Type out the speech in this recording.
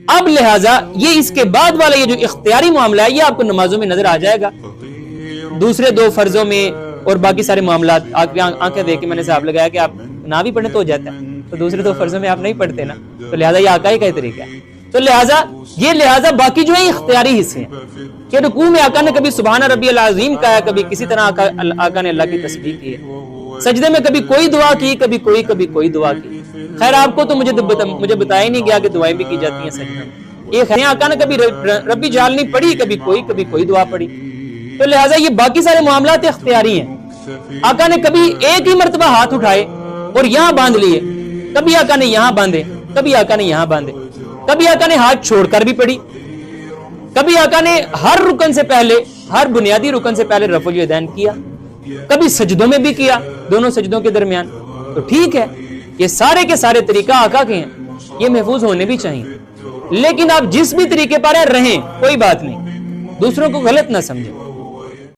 اب لہٰذا یہ اس کے بعد والا یہ جو اختیاری معاملہ ہے یہ آپ کو نمازوں میں نظر آ جائے گا. دوسرے 2 فرضوں میں اور باقی سارے معاملات آنکھیں دیکھ کے میں نے حساب لگایا کہ آپ نہ بھی پڑھیں تو ہو جاتا ہے, تو دوسرے 2 فرضوں میں آپ نہیں پڑھتے نا, تو لہٰذا یہ آقا ہی کا طریقہ ہے. تو لہٰذا باقی جو ہے اختیاری حصے ہیں کہ رکوع میں آقا نے کبھی سبحان ربی العظیم کہا, کبھی کسی طرح آقا نے اللہ کی تسبیح کی ہے, سجدے میں کبھی کوئی دعا کی, کبھی کوئی دعا کی. خیر آپ کو تو مجھے بتایا ہی نہیں گیا کہ دعائیں بھی کی جاتی ہیں سجدے میں. ایک ہے آقا نے کبھی ربی جعلنی پڑھی, کبھی کوئی دعا پڑھی. تو لہٰذا یہ باقی سارے معاملات اختیاری ہیں. آقا نے کبھی ایک ہی مرتبہ ہاتھ اٹھائے اور یہاں باندھ لیے, کبھی آقا نے یہاں باندھے, کبھی آقا نے یہاں باندھے, کبھی آقا نے ہاتھ چھوڑ کر بھی پڑھی, کبھی آقا نے ہر رکن سے پہلے, ہر بنیادی رکن سے پہلے رفع الیدین کیا, کبھی سجدوں میں بھی کیا, دونوں سجدوں کے درمیان. تو ٹھیک ہے, یہ سارے کے سارے طریقہ آقا کے ہیں, یہ محفوظ ہونے بھی چاہیے. لیکن آپ جس بھی طریقے پر رہیں کوئی بات نہیں, دوسروں کو غلط نہ سمجھیں.